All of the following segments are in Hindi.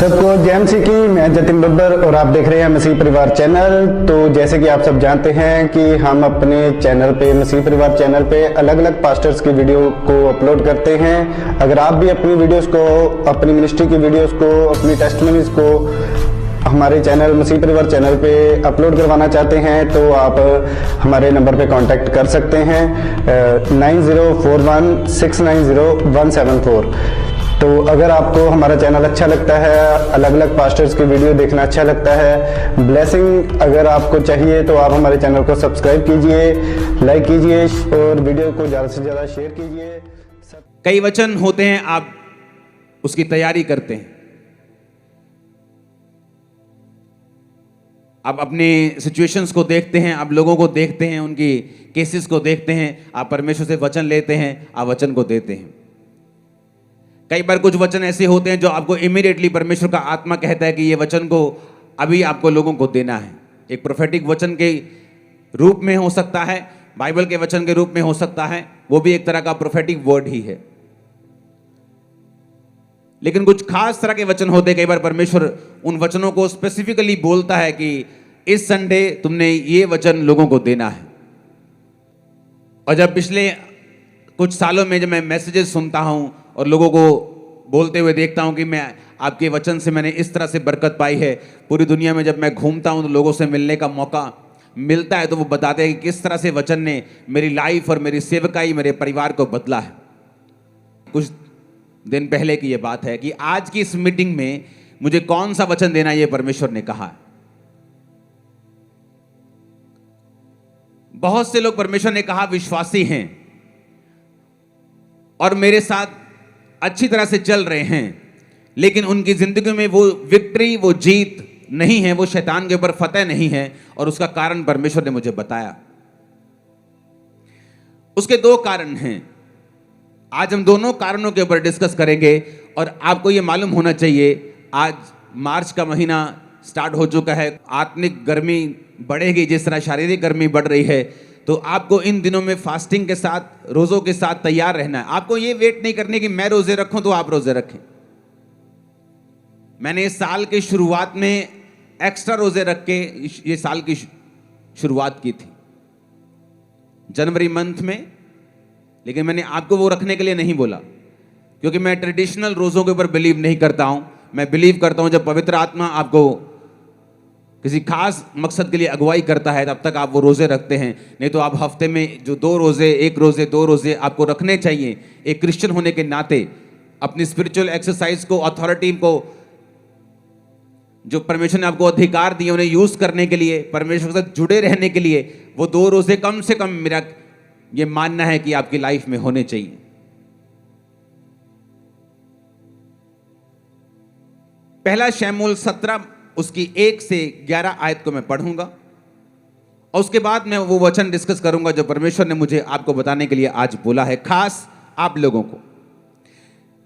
सबको जय मसीह की। मैं जतिन बब्बर और आप देख रहे हैं मसीह परिवार चैनल। तो जैसे कि आप सब जानते हैं कि हम अपने चैनल पे, मसीह परिवार चैनल पे अलग अलग पास्टर्स की वीडियो को अपलोड करते हैं। अगर आप भी अपनी वीडियोस को, अपनी मिनिस्ट्री की वीडियोस को, अपनी टेस्टिमनीज को हमारे चैनल मसीह परिवार चैनल पे अपलोड करवाना चाहते हैं तो आप हमारे नंबर पे कांटेक्ट कर सकते हैं 9041690174। तो अगर आपको हमारा चैनल अच्छा लगता है, अलग अलग पास्टर्स की वीडियो देखना अच्छा लगता है, ब्लेसिंग अगर आपको चाहिए तो आप हमारे चैनल को सब्सक्राइब कीजिए, लाइक कीजिए और वीडियो को ज़्यादा से ज़्यादा शेयर कीजिए। कई वचन होते हैं, आप उसकी तैयारी करते हैं, आप अपने सिचुएशंस को देखते हैं, आप लोगों को देखते हैं, उनकी केसेस को देखते हैं, आप परमेश्वर से वचन लेते हैं, आप वचन को देते हैं। कई बार कुछ वचन ऐसे होते हैं जो आपको इमीडिएटली परमेश्वर का आत्मा कहता है कि ये वचन को अभी आपको लोगों को देना है। एक प्रोफेटिक वचन के रूप में हो सकता है, बाइबल के वचन के रूप में हो सकता है, वो भी एक तरह का प्रोफेटिक वर्ड ही है। लेकिन कुछ खास तरह के वचन होते हैं, कई बार परमेश्वर उन वचनों को स्पेसिफिकली बोलता है कि इस संडे तुमने ये वचन लोगों को देना है। और जब पिछले कुछ सालों में जब मैं मैसेजेस सुनता हूं और लोगों को बोलते हुए देखता हूं कि मैं आपके वचन से मैंने इस तरह से बरकत पाई है, पूरी दुनिया में जब मैं घूमता हूं तो लोगों से मिलने का मौका मिलता है तो वो बताते हैं कि किस तरह से वचन ने मेरी लाइफ और मेरी सेवकाई, मेरे परिवार को बदला है। कुछ दिन पहले की ये बात है कि आज की इस मीटिंग में मुझे कौन सा वचन देना, ये परमेश्वर ने कहा है। बहुत से लोग परमेश्वर ने कहा विश्वासी हैं और मेरे साथ अच्छी तरह से चल रहे हैं, लेकिन उनकी जिंदगी में वो विक्ट्री, वो जीत नहीं है, वो शैतान के ऊपर फतेह नहीं है। और उसका कारण परमेश्वर ने मुझे बताया। उसके दो कारण हैं। आज हम दोनों कारणों के ऊपर डिस्कस करेंगे। और आपको ये मालूम होना चाहिए, आज मार्च का महीना स्टार्ट हो चुका है। आत्मिक गर्मी बढ़ेगी, जिस तरह शारीरिक गर्मी बढ़ रही है, तो आपको इन दिनों में फास्टिंग के साथ, रोज़ों के साथ तैयार रहना है। आपको ये वेट नहीं करने कि मैं रोज़े रखूं तो आप रोज़े रखें। मैंने इस साल के शुरुआत में एक्स्ट्रा रोज़े रख के ये साल की शुरुआत की थी जनवरी मंथ में, लेकिन मैंने आपको वो रखने के लिए नहीं बोला, क्योंकि मैं ट्रेडिशनल रोज़ों के ऊपर बिलीव नहीं करता हूं। मैं बिलीव करता हूं जब पवित्र आत्मा आपको किसी खास मकसद के लिए अगुवाई करता है तब तक आप वो रोज़े रखते हैं। नहीं तो आप हफ्ते में जो 2 रोज़े, 1 रोज़े, 2 रोज़े आपको रखने चाहिए। एक क्रिश्चियन होने के नाते अपनी स्पिरिचुअल एक्सरसाइज को, अथॉरिटी को, जो परमेश्वर ने आपको अधिकार दिए उन्हें यूज करने के लिए, परमेश्वर के साथ जुड़े रहने के लिए, वो 2 रोज़े कम से कम मेरा ये मानना है कि आपकी लाइफ में होने चाहिए। पहला शमूएल 17 उसकी 1 से 11 आयत को मैं पढ़ूंगा और उसके बाद मैं वो वचन डिस्कस करूंगा जो परमेश्वर ने मुझे आपको बताने के लिए आज बोला है, खास आप लोगों को।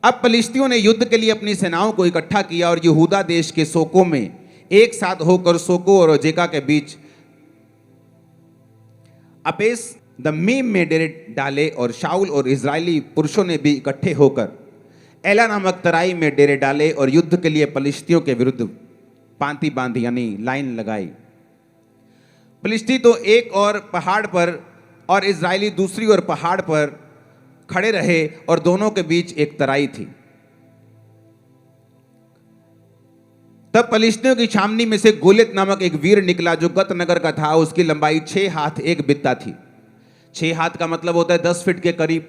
अब पलिश्तियों ने युद्ध के लिए अपनी सेनाओं को इकट्ठा किया और यहूदा देश के सोको में एक साथ होकर सोको और अजेका के बीच अपेस दमीम में डेरे डाले। और शाऊल और इजरायली पुरुषों ने भी इकट्ठे होकर एला नामक तराई में डेरे डाले और युद्ध के लिए पलिश्तियों के विरुद्ध पांति बांधी, यानी लाइन लगाई। पलिश्ती तो एक और पहाड़ पर और इजरायली दूसरी ओर पहाड़ पर खड़े रहे और दोनों के बीच एक तराई थी। तब पलिश्तियों की छावनी में से गोलियत नामक एक वीर निकला जो गत नगर का था। उसकी लंबाई 6 हाथ 1 बित्ता थी। 6 हाथ का मतलब होता है 10 फीट के करीब।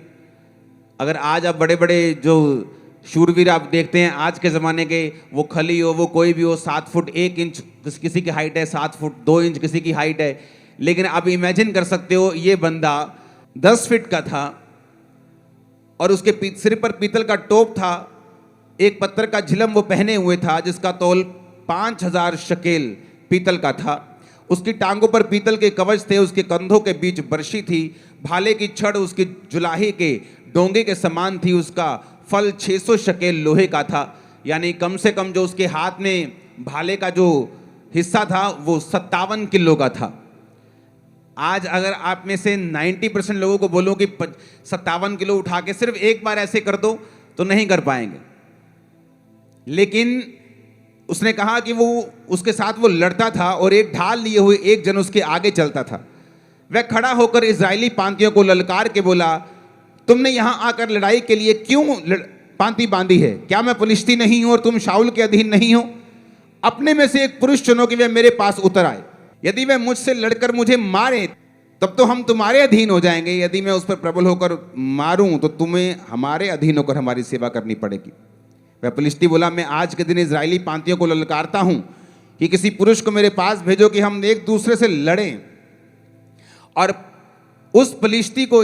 अगर आज आप बड़े बड़े जो शूरवीर आप देखते हैं आज के ज़माने के, वो खली हो, वो कोई भी हो, 7 फुट 1 इंच किसी की हाइट है, 7 फुट 2 इंच किसी की हाइट है। लेकिन आप इमेजिन कर सकते हो, ये बंदा 10 फीट का था और उसके सिर पर पीतल का टोप था। एक पत्थर का झिलम वो पहने हुए था जिसका तौल 5000 शकेल पीतल का था। उसकी टांगों पर पीतल के कवच थे, उसके कंधों के बीच बर्शी थी। भाले की छड़ उसकी जुलाही के डोंगे के समान थी। उसका फल 600 शकेल लोहे का था, यानी कम से कम जो उसके हाथ में भाले का जो हिस्सा था वो 57 किलो का था। आज अगर आप में से 90% लोगों को बोलो कि 57 किलो उठा के सिर्फ एक बार ऐसे कर दो तो नहीं कर पाएंगे। लेकिन उसने कहा कि वो उसके साथ वो लड़ता था और एक ढाल लिए हुए एक जन उसके आगे चलता था। वह खड़ा होकर इजरायली पांतियों को ललकार के बोला, तुमने यहां आकर लड़ाई के लिए क्यों पांति बांधी है? क्या मैं फलिश्ती नहीं हूं और तुम शाऊल के अधीन नहीं हो? अपने में से एक पुरुष चुनो कि वह मेरे पास उतर आए। यदि वह मुझसे लड़कर मुझे मारे तब तो हम तुम्हारे अधीन हो जाएंगे, यदि मैं उस पर प्रबल होकर मारूं तो तुम्हें हमारे अधीन होकर हमारी सेवा करनी पड़ेगी। वह फलिश्ती बोला, मैं आज के दिन इजरायली पांतियों को ललकारता हूं कि किसी पुरुष को मेरे पास भेजो कि हम एक दूसरे से लड़ें। और उस फलिश्ती को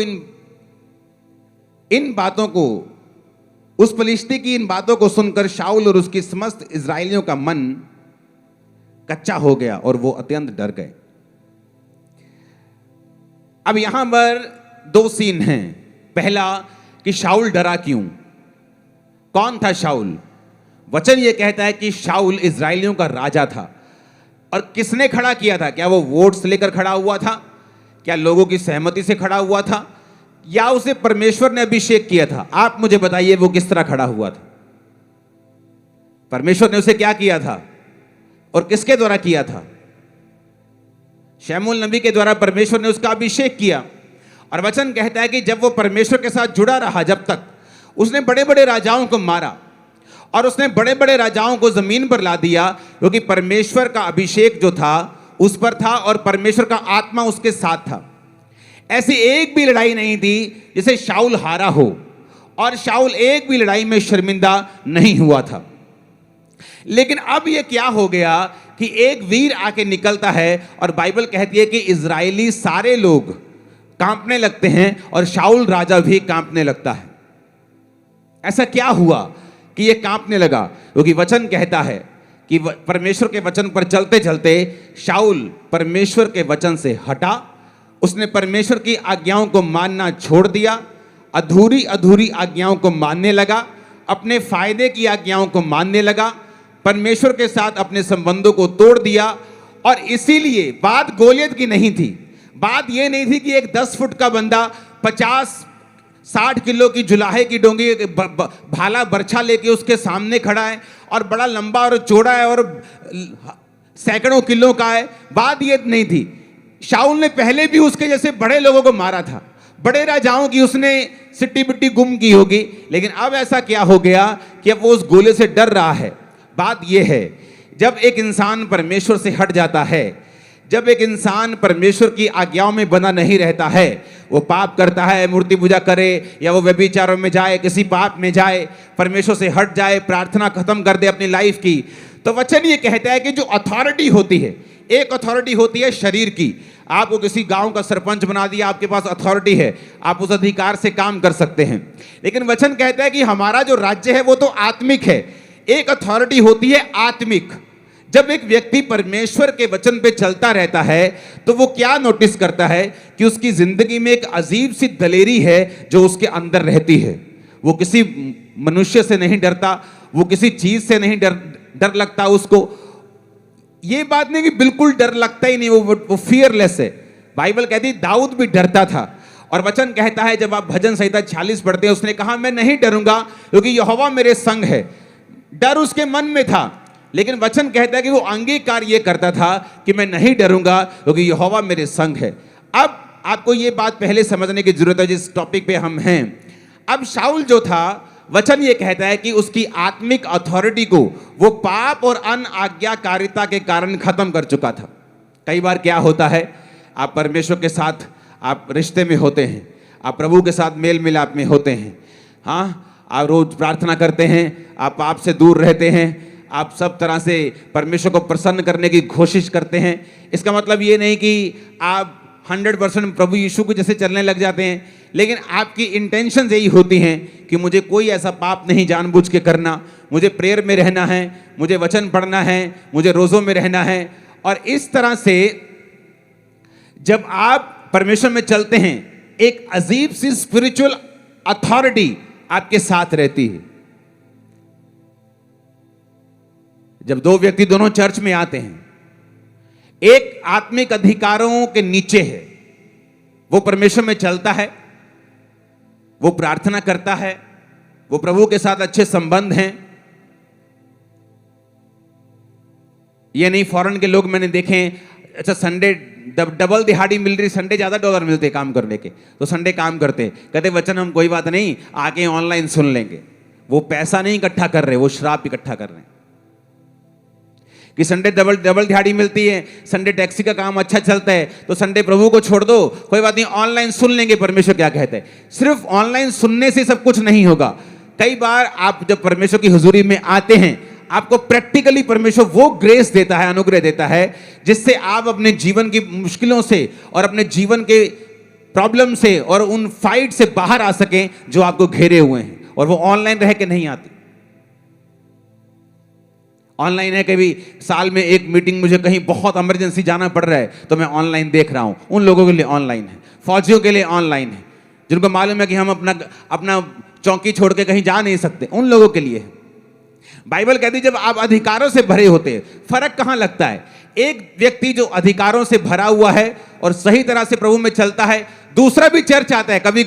उस फलिश्ती की इन बातों को सुनकर शाऊल और उसकी समस्त इजरायलियों का मन कच्चा हो गया और वो अत्यंत डर गए। अब यहां पर दो सीन हैं। पहला कि शाऊल डरा क्यों? कौन था शाऊल? वचन यह कहता है कि शाऊल इजरायलियों का राजा था। और किसने खड़ा किया था? क्या वो वोट्स लेकर खड़ा हुआ था? क्या लोगों की सहमति से खड़ा हुआ था? या उसे परमेश्वर ने अभिषेक किया था? आप मुझे बताइए वो किस तरह खड़ा हुआ था? परमेश्वर ने उसे क्या किया था और किसके द्वारा किया था? शमूएल नबी के द्वारा परमेश्वर ने उसका अभिषेक किया। और वचन कहता है कि जब वो परमेश्वर के साथ जुड़ा रहा, जब तक उसने बड़े बड़े राजाओं को मारा और उसने बड़े बड़े राजाओं को जमीन पर ला दिया, क्योंकि परमेश्वर का अभिषेक जो था उस पर था और परमेश्वर का आत्मा उसके साथ था। ऐसी एक भी लड़ाई नहीं थी जिसे शाऊल हारा हो, और शाऊल एक भी लड़ाई में शर्मिंदा नहीं हुआ था। लेकिन अब यह क्या हो गया कि एक वीर आके निकलता है और बाइबल कहती है कि इजरायली सारे लोग कांपने लगते हैं और शाऊल राजा भी कांपने लगता है। ऐसा क्या हुआ कि यह कांपने लगा? क्योंकि वचन कहता है कि परमेश्वर के वचन पर चलते चलते शाऊल परमेश्वर के वचन से हटा। उसने परमेश्वर की आज्ञाओं को मानना छोड़ दिया, अधूरी अधूरी आज्ञाओं को मानने लगा, अपने फायदे की आज्ञाओं को मानने लगा, परमेश्वर के साथ अपने संबंधों को तोड़ दिया। और इसीलिए बात गोलियत की नहीं थी। बात यह नहीं थी कि एक 10 फुट का बंदा 50-60 किलो की जुलाहे की डोंगी भाला बर्छा लेके उसके सामने खड़ा है और बड़ा लंबा और चौड़ा है और सैकड़ों किलो का है। बात यह नहीं थी। शाऊल ने पहले भी उसके जैसे बड़े लोगों को मारा था, बड़े राजाओं की उसने सिट्टी बिट्टी गुम की होगी, लेकिन अब ऐसा क्या हो गया कि अब वो उस गोले से डर रहा है। बात यह है, जब एक इंसान परमेश्वर से हट जाता है, जब एक इंसान परमेश्वर की आज्ञाओं में बना नहीं रहता है, वो पाप करता है, मूर्ति पूजा करे या वो व्यभिचारों में जाए, किसी पाप में जाए, परमेश्वर से हट जाए, प्रार्थना खत्म कर दे अपनी लाइफ की, तो वचन ये कहता है कि जो अथॉरिटी होती है, एक अथॉरिटी होती है शरीर की। आपको किसी गांव का सरपंच बना दिया, आपके पास अथॉरिटी है, आप उस अधिकार से काम कर सकते हैं। लेकिन वचन कहता है कि हमारा जो राज्य है वो तो आत्मिक है। एक अथॉरिटी होती है आत्मिक। जब एक व्यक्ति परमेश्वर के वचन पे चलता रहता है तो वो क्या नोटिस करता है कि उसकी जिंदगी में एक अजीब सी दलेरी है जो उसके अंदर रहती है। वो किसी मनुष्य से नहीं डरता, वो किसी चीज से नहीं डर लगता उसको। ये बात नहीं कि बिल्कुल डर लगता ही नहीं, वो फियरलेस है। बाइबल कहती है दाऊद भी डरता था। और वचन कहता है, जब आप भजन संहिता 46 पढ़ते हैं, उसने कहा मैं नहीं डरूंगा क्योंकि यहोवा मेरे संग है। डर उसके मन में था, लेकिन वचन कहता है कि वो अंगीकार ये करता था कि मैं नहीं डरूंगा क्योंकि यहोवा मेरे संग है। अब आपको ये बात पहले समझने की जरूरत है जिस टॉपिक पे हम हैं। अब शाऊल जो था, वचन ये कहता है कि उसकी आत्मिक अथॉरिटी को वो पाप और अनाज्ञाकारिता के कारण खत्म कर चुका था। कई बार क्या होता है, आप परमेश्वर के साथ आप रिश्ते में होते हैं, आप प्रभु के साथ मेल मिलाप में होते हैं, हाँ, आप रोज प्रार्थना करते हैं, आप पाप से दूर रहते हैं, आप सब तरह से परमेश्वर को प्रसन्न करने की कोशिश करते हैं। इसका मतलब ये नहीं कि आप 100% प्रभु यीशु को जैसे चलने लग जाते हैं, लेकिन आपकी इंटेंशन यही होती हैं कि मुझे कोई ऐसा पाप नहीं जानबूझ के करना, मुझे प्रेयर में रहना है, मुझे वचन पढ़ना है, मुझे रोज़ों में रहना है। और इस तरह से जब आप परमेश्वर में चलते हैं, एक अजीब सी स्पिरिचुअल अथॉरिटी आपके साथ रहती है। जब दो व्यक्ति दोनों चर्च में आते हैं, एक आत्मिक अधिकारों के नीचे है, वो परमेश्वर में चलता है, वो प्रार्थना करता है, वो प्रभु के साथ अच्छे संबंध हैं, ये नहीं, फॉरेन के लोग मैंने देखे हैं, अच्छा संडे डबल दिहाड़ी मिल रही, संडे ज्यादा डॉलर मिलते काम करने के, तो संडे काम करते हैं, कहते वचन हम कोई बात नहीं आके ऑनलाइन सुन लेंगे। वो पैसा नहीं इकट्ठा कर रहे, वो श्राप इकट्ठा कर रहे हैं कि संडे डबल दिहाड़ी मिलती है, संडे टैक्सी का काम अच्छा चलता है, तो संडे प्रभु को छोड़ दो, कोई बात नहीं ऑनलाइन सुन लेंगे परमेश्वर क्या कहते हैं। सिर्फ ऑनलाइन सुनने से सब कुछ नहीं होगा। कई बार आप जब परमेश्वर की हुजूरी में आते हैं, आपको प्रैक्टिकली परमेश्वर वो ग्रेस देता है, अनुग्रह देता है, जिससे आप अपने जीवन की मुश्किलों से और अपने जीवन के प्रॉब्लम से और उन फाइट से बाहर आ सकें जो आपको घेरे हुए हैं, और वो ऑनलाइन रह के नहीं आती। ऑनलाइन है, कभी साल में एक मीटिंग मुझे कहीं बहुत इमरजेंसी जाना पड़ रहा है तो मैं ऑनलाइन देख रहा हूं, उन लोगों के लिए ऑनलाइन है, फौजियों के लिए ऑनलाइन है, जिनको मालूम है कि हम अपना चौकी छोड़ के कहीं जा नहीं सकते, उन लोगों के लिए है। बाइबल कहती है जब आप अधिकारों से भरे होते हैं, फर्क कहां लगता है, एक व्यक्ति जो अधिकारों से भरा हुआ है और सही तरह से प्रभु में चलता है, दूसरा भी चर्च आता है, कभी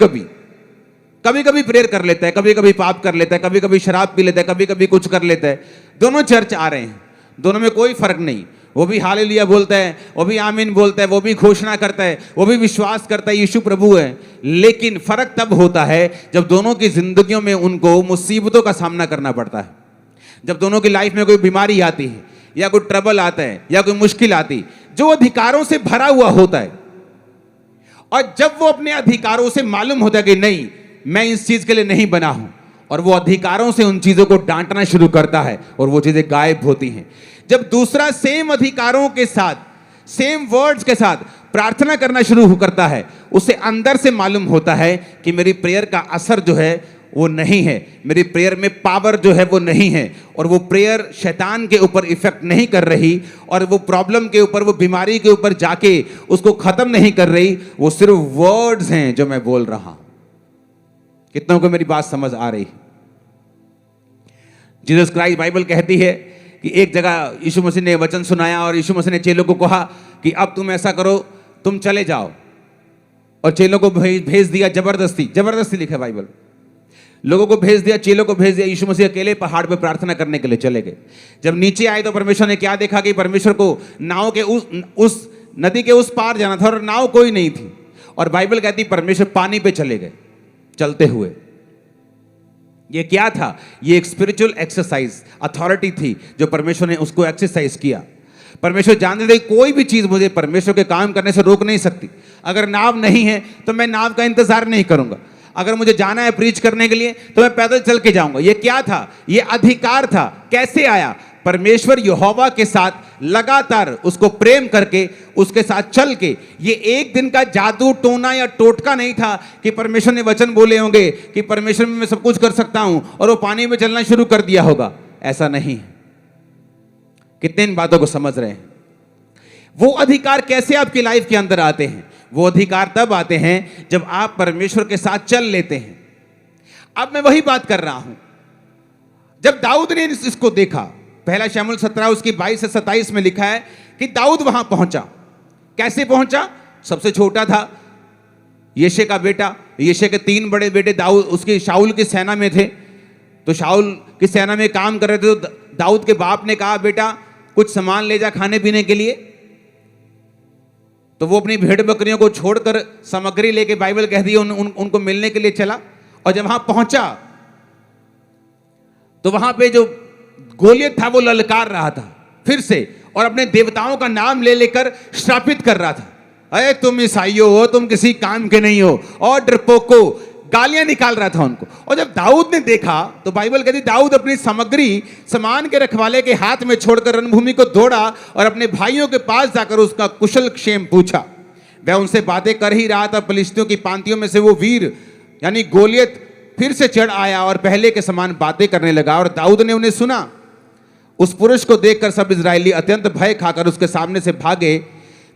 कभी प्रेयर कर लेता है, कभी कभी पाप कर लेता है, कभी कभी शराब पी लेता है, कभी कभी कुछ कर लेता है, दोनों चर्च आ रहे हैं, दोनों में कोई फर्क नहीं। वो भी हालेलुया बोलता है, वो भी आमीन बोलता है, वो भी घोषणा करता है, वो भी विश्वास करता है यीशु प्रभु है, लेकिन फर्क तब होता है जब दोनों की जिंदगियों में उनको मुसीबतों का सामना करना पड़ता है। जब दोनों की लाइफ में कोई बीमारी आती है या कोई ट्रबल आता है या कोई मुश्किल आती, जो अधिकारों से भरा हुआ होता है, और जब वो अपने अधिकारों से मालूम होता है कि नहीं मैं इस चीज के लिए नहीं बना हूं, और वो अधिकारों से उन चीजों को डांटना शुरू करता है और वो चीजें गायब होती हैं। जब दूसरा सेम अधिकारों के साथ, सेम वर्ड्स के साथ प्रार्थना करना शुरू करता है, उसे अंदर से मालूम होता है कि मेरी प्रेयर का असर जो है वो नहीं है, मेरी प्रेयर में पावर जो है वो नहीं है, और वो प्रेयर शैतान के ऊपर इफेक्ट नहीं कर रही, और वो प्रॉब्लम के ऊपर, वो बीमारी के ऊपर जाके उसको खत्म नहीं कर रही, वो सिर्फ वर्ड्स हैं जो मैं बोल रहा हूं। कितनों को मेरी बात समझ आ रही? जीसस क्राइस्ट, बाइबल कहती है कि एक जगह यीशु मसीह ने वचन सुनाया और यीशु मसीह ने चेलों को कहा कि अब तुम ऐसा करो, तुम चले जाओ, और चेलों को भेज दिया, जबरदस्ती लिखा बाइबल, लोगों को भेज दिया, चेलों को भेज दिया। यीशु मसीह अकेले पहाड़ पे प्रार्थना करने के लिए चले गए। जब नीचे आए तो परमेश्वर ने क्या देखा कि परमेश्वर को नाव के उस नदी के उस पार जाना था और नाव कोई नहीं थी, और बाइबल कहती परमेश्वर पानी पे चले गए चलते हुए। ये क्या था? ये एक स्पिरिचुअल एक्सरसाइज, अथॉरिटी थी जो परमेश्वर ने उसको एक्सरसाइज किया। परमेश्वर जानते थे कोई भी चीज मुझे परमेश्वर के काम करने से रोक नहीं सकती। अगर नाव नहीं है तो मैं नाव का इंतजार नहीं करूंगा, अगर मुझे जाना है प्रीच करने के लिए तो मैं पैदल चल के जाऊंगा। ये क्या था? ये अधिकार था। कैसे आया? परमेश्वर यहोवा के साथ लगातार उसको प्रेम करके, उसके साथ चल के। ये एक दिन का जादू टोना या टोटका नहीं था कि परमेश्वर ने वचन बोले होंगे कि परमेश्वर में मैं सब कुछ कर सकता हूं और वो पानी में चलना शुरू कर दिया होगा। ऐसा नहीं। कितने इन बातों को समझ रहे हैं? वो अधिकार कैसे आपकी लाइफ के अंदर आते हैं? वो अधिकार तब आते हैं जब आप परमेश्वर के साथ चल लेते हैं। अब मैं वही बात कर रहा हूं। जब दाऊद ने इसको देखा, पहला शमूएल 17 उसकी 22 से 27 में लिखा है कि दाऊद वहां पहुंचा। कैसे पहुंचा? सबसे छोटा था, यिशै का बेटा। यिशै के 3 बड़े बेटे दाऊद उसकी शाऊल की सेना में थे, तो शाऊल की सेना में काम कर रहे थे। तो दाऊद के बाप ने कहा, बेटा कुछ सामान ले जा खाने पीने के लिए। तो वो अपनी भेड़ बकरियों को छोड़कर सामग्री लेके, बाइबल कहती है उनको मिलने के लिए चला। और जब वहां पहुंचा तो वहां पे जो गोलियत था वो ललकार रहा था फिर से, और अपने देवताओं का नाम ले लेकर श्रापित कर रहा था। अरे तुम ईसाइयों हो, तुम किसी काम के नहीं हो, और डरपोको, गालियां निकाल रहा था उनको। और जब दाऊद ने देखा तो बाइबल कहती दाऊद अपनी सामग्री सामान के रखवाले के हाथ में छोड़कर रणभूमि को दौड़ा और अपने भाइयों के पास जाकर उसका कुशल क्षेम पूछा। वह उनसे बातें कर ही रहा था, फलिश्तियों की पांतियों में से वो वीर यानी गोलियत फिर से चढ़ आया और पहले के समान बातें करने लगा, और दाऊद ने उन्हें सुना। उस पुरुष को देखकर सब इजरायली अत्यंत भय खाकर उसके सामने से भागे।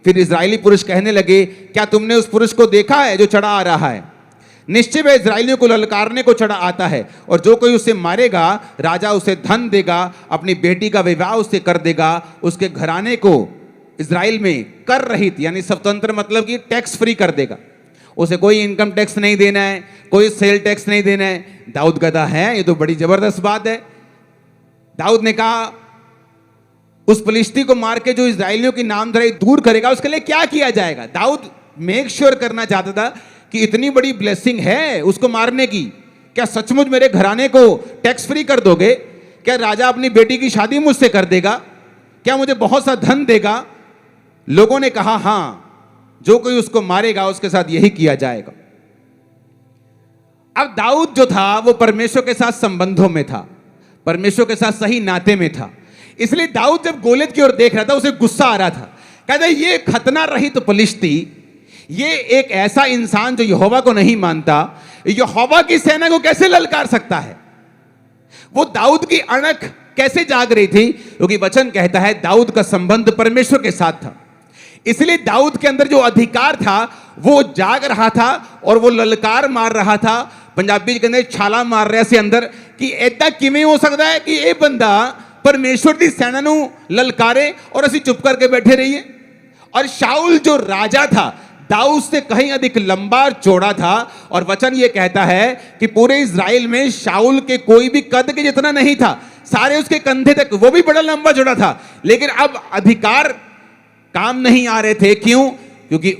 फिर इजरायली पुरुष कहने लगे, क्या तुमने उस पुरुष को देखा है जो चढ़ा आ रहा है? निश्चय वह इजरायलियों को ललकारने को चढ़ा आता है, और जो कोई उसे मारेगा राजा उसे धन देगा, अपनी बेटी का विवाह उससे कर देगा, उसके घराने को इजराइल में कर रहित यानी स्वतंत्र मतलब कि टैक्स फ्री कर देगा। उसे कोई इनकम टैक्स नहीं देना है, कोई सेल टैक्स नहीं देना है। दाऊद गधा है, ये तो बड़ी जबरदस्त बात है। दाऊद ने कहा, उस फलिश्ती को मार के जो इजराइलियों की नामधराई दूर करेगा, उसके लिए क्या किया जाएगा। दाऊद मेक श्योर करना चाहता था कि इतनी बड़ी ब्लेसिंग है उसको मारने की, क्या सचमुच मेरे घराने को टैक्स फ्री कर दोगे? क्या राजा अपनी बेटी की शादी मुझसे कर देगा? क्या मुझे बहुत सा धन देगा? लोगों ने कहा हां, जो कोई उसको मारेगा उसके साथ यही किया जाएगा। अब दाऊद जो था वो परमेश्वर के साथ संबंधों में था, परमेश्वर के साथ सही नाते में था। इसलिए दाऊद जब गोलियत की ओर देख रहा था उसे गुस्सा आ रहा था। कहता ये खतना रहित फलिश्ती, ये एक ऐसा इंसान जो यहोवा को नहीं मानता, यहोवा की सेना को कैसे ललकार सकता है? वो दाऊद की अणख कैसे जाग रही थी? क्योंकि वचन कहता है दाऊद का संबंध परमेश्वर के साथ था। इसलिए दाऊद के अंदर जो अधिकार था वो जाग रहा था और वो ललकार मार रहा था। पंजाबी के अंदर छाला मार रहा से अंदर कि ऐसा किमें हो सकता है कि ये बंदा परमेश्वर की सेना नू ललकारे और असी चुप करके बैठे रहिए। और शाऊल जो राजा था दाऊद से कहीं अधिक लंबा चौड़ा था, और वचन ये कहता है कि पूरे इज़राइल में शाऊल के कोई भी कद के जितना नहीं था, सारे उसके कंधे तक, वो भी बड़ा लंबा चौड़ा था। लेकिन अब अधिकार काम नहीं आ रहे थे। क्यों? क्योंकि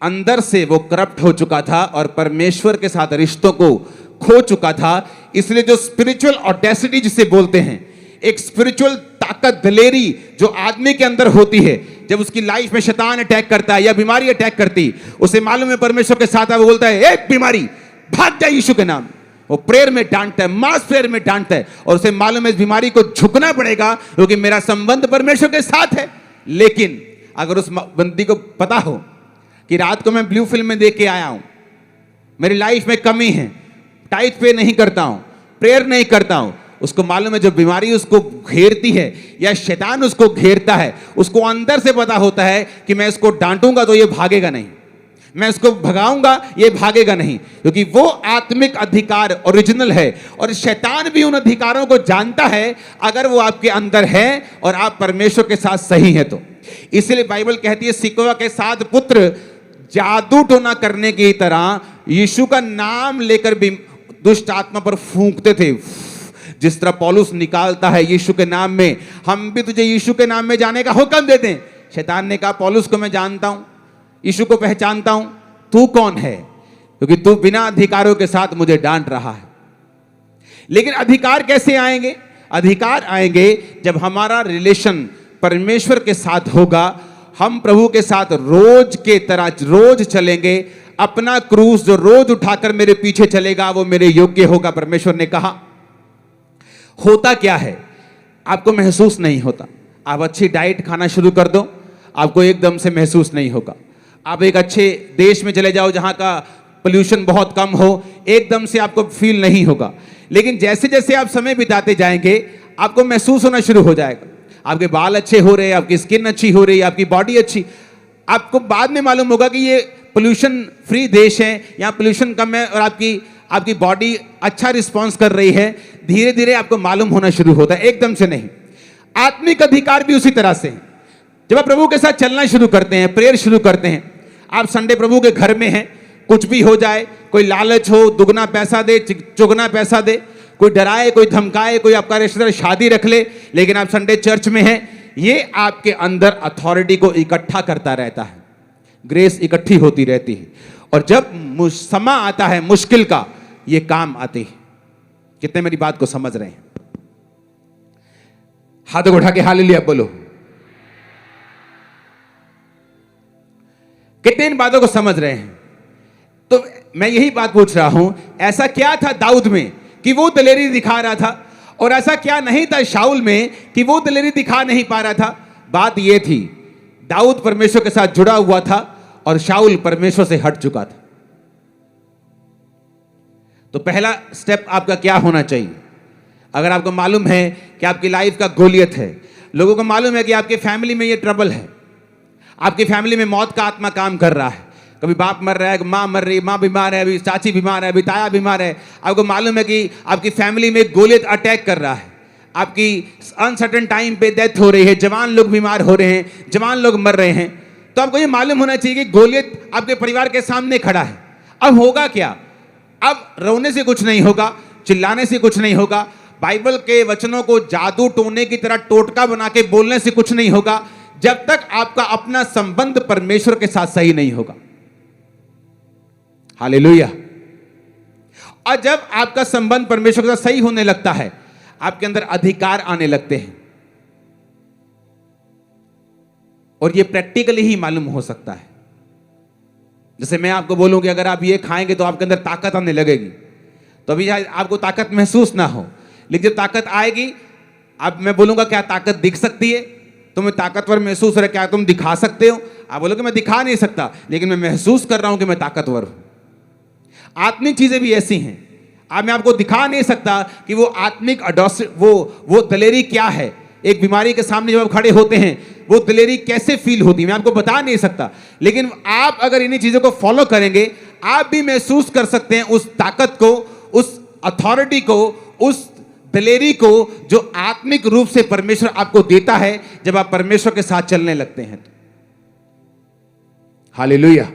अंदर से वो करप्ट हो चुका था और परमेश्वर के साथ रिश्तों को खो चुका था। इसलिए जो स्पिरिचुअल ऑडेसिटी जिसे बोलते हैं, एक स्पिरिचुअल ताकत, दलेरी जो आदमी के अंदर होती है, जब उसकी लाइफ में शैतान अटैक करता है या बीमारी अटैक करती, उसे मालूम है परमेश्वर के साथ है, वो बोलता है ए बीमारी भाग जा यीशु के नाम। वो प्रेयर में डांटता है, मास प्रेयर में डांटता है, और उसे मालूम है इस बीमारी को झुकना पड़ेगा क्योंकि मेरा संबंध परमेश्वर के साथ है। लेकिन अगर उस बंदी को पता हो कि रात को मैं ब्लू फिल्म में देख के आया हूं, मेरी लाइफ में कमी है, टाइट पे नहीं करता हूं, प्रेयर नहीं करता हूं, उसको मालूम है जो बीमारी उसको घेरती है या शैतान उसको घेरता है, उसको अंदर से पता होता है कि मैं इसको डांटूंगा तो ये भागेगा नहीं, मैं इसको भगाऊंगा ये भागेगा नहीं, क्योंकि वो आत्मिक अधिकार ओरिजिनल है और शैतान भी उन अधिकारों को जानता है अगर वो आपके अंदर है और आप परमेश्वर के साथ सही है तो। इसलिए बाइबल कहती है सिकवा के 7 पुत्र जादू टोना करने की तरह यीशु का नाम लेकर भी दुष्ट आत्मा पर फूंकते थे। जिस तरह पौलुस निकालता है यीशु के नाम में, हम भी तुझे यीशु के नाम में जाने का हुक्म देते हैं। शैतान ने कहा पौलुस को मैं जानता हूं, यीशु को पहचानता हूं, तू कौन है? क्योंकि तू बिना अधिकारों के साथ मुझे डांट रहा है। लेकिन अधिकार कैसे आएंगे? अधिकार आएंगे जब हमारा रिलेशन परमेश्वर के साथ होगा। हम प्रभु के साथ रोज के तरह रोज चलेंगे। अपना क्रूस जो रोज उठाकर मेरे पीछे चलेगा वो मेरे योग्य होगा। परमेश्वर ने कहा। होता क्या है? आपको महसूस नहीं होता। आप अच्छी डाइट खाना शुरू कर दो, आपको एकदम से महसूस नहीं होगा। आप एक अच्छे देश में चले जाओ जहां का पोल्यूशन बहुत कम हो, एकदम से आपको फील नहीं होगा। लेकिन जैसे जैसे आप समय बिताते जाएंगे आपको महसूस होना शुरू हो जाएगा। आपके बाल अच्छे हो रहे हैं, आपकी स्किन अच्छी हो रही है, आपकी बॉडी अच्छी। आपको बाद में मालूम होगा कि ये पोल्यूशन फ्री देश है, यहाँ पोल्यूशन कम है और आपकी बॉडी अच्छा रिस्पॉन्स कर रही है। धीरे धीरे आपको मालूम होना शुरू होता है, एकदम से नहीं। आत्मिक अधिकार भी उसी तरह से है। जब आप प्रभु के साथ चलना शुरू करते हैं, प्रेयर शुरू करते हैं, आप संडे प्रभु के घर में हैं, कुछ भी हो जाए, कोई लालच हो, दुगना पैसा दे, चुगना पैसा दे, कोई डराए, कोई धमकाए, कोई आपका रिश्तेदार शादी रख ले, लेकिन आप संडे चर्च में हैं, ये आपके अंदर अथॉरिटी को इकट्ठा करता रहता है। ग्रेस इकट्ठी होती रहती है और जब समय आता है मुश्किल का, ये काम आते हैं। कितने मेरी बात को समझ रहे हैं? हाथ उठा के हालेलुया बोलो। कितने इन बातों को समझ रहे हैं? तो मैं यही बात पूछ रहा हूं, ऐसा क्या था दाऊद में कि वो दलेरी दिखा रहा था, और ऐसा क्या नहीं था शाऊल में कि वो दलेरी दिखा नहीं पा रहा था? बात यह थी, दाऊद परमेश्वर के साथ जुड़ा हुआ था और शाऊल परमेश्वर से हट चुका था। तो पहला स्टेप आपका क्या होना चाहिए? अगर आपको मालूम है कि आपकी लाइफ का गोलियत है, लोगों को मालूम है कि आपके फैमिली में ये ट्रबल है, आपकी फैमिली में मौत का आत्मा काम कर रहा है, कभी बाप मर रहा है, माँ मर रही, माँ बीमार है, अभी चाची बीमार है, अभी ताया बीमार है, आपको मालूम है कि आपकी फैमिली में गोलियत अटैक कर रहा है, आपकी अनसर्टेन टाइम पे डेथ हो रही है, जवान लोग बीमार हो रहे हैं, जवान लोग मर रहे हैं, तो आपको ये मालूम होना चाहिए कि गोलियत आपके परिवार के सामने खड़ा है। अब होगा क्या? अब रोने से कुछ नहीं होगा, चिल्लाने से कुछ नहीं होगा, बाइबल के वचनों को जादू टोने की तरह टोटका बना के बोलने से कुछ नहीं होगा, जब तक आपका अपना संबंध परमेश्वर के साथ सही नहीं होगा। हालेलुया। और जब आपका संबंध परमेश्वर के साथ सही होने लगता है, आपके अंदर अधिकार आने लगते हैं। और ये प्रैक्टिकली ही मालूम हो सकता है। जैसे मैं आपको बोलूं कि अगर आप ये खाएंगे तो आपके अंदर ताकत आने लगेगी, तो अभी आपको ताकत महसूस ना हो, लेकिन जब ताकत आएगी, अब मैं बोलूंगा क्या ताकत दिख सकती है, तुम्हें ताकतवर महसूस हो रहा है, क्या तुम दिखा सकते हो? आप बोलोगे मैं दिखा नहीं सकता, लेकिन मैं महसूस कर रहा हूं कि मैं ताकतवर हूं। आत्मिक चीजें भी ऐसी हैं। अब मैं आपको दिखा नहीं सकता कि वो आत्मिक वो दलेरी क्या है। एक बीमारी के सामने जब आप खड़े होते हैं, वो दलेरी कैसे फील होती है, मैं आपको बता नहीं सकता, लेकिन आप अगर इन्हीं चीजों को फॉलो करेंगे, आप भी महसूस कर सकते हैं उस ताकत को, उस अथॉरिटी को, उस दलेरी को जो आत्मिक रूप से परमेश्वर आपको देता है जब आप परमेश्वर के साथ चलने लगते हैं। हालेलुया।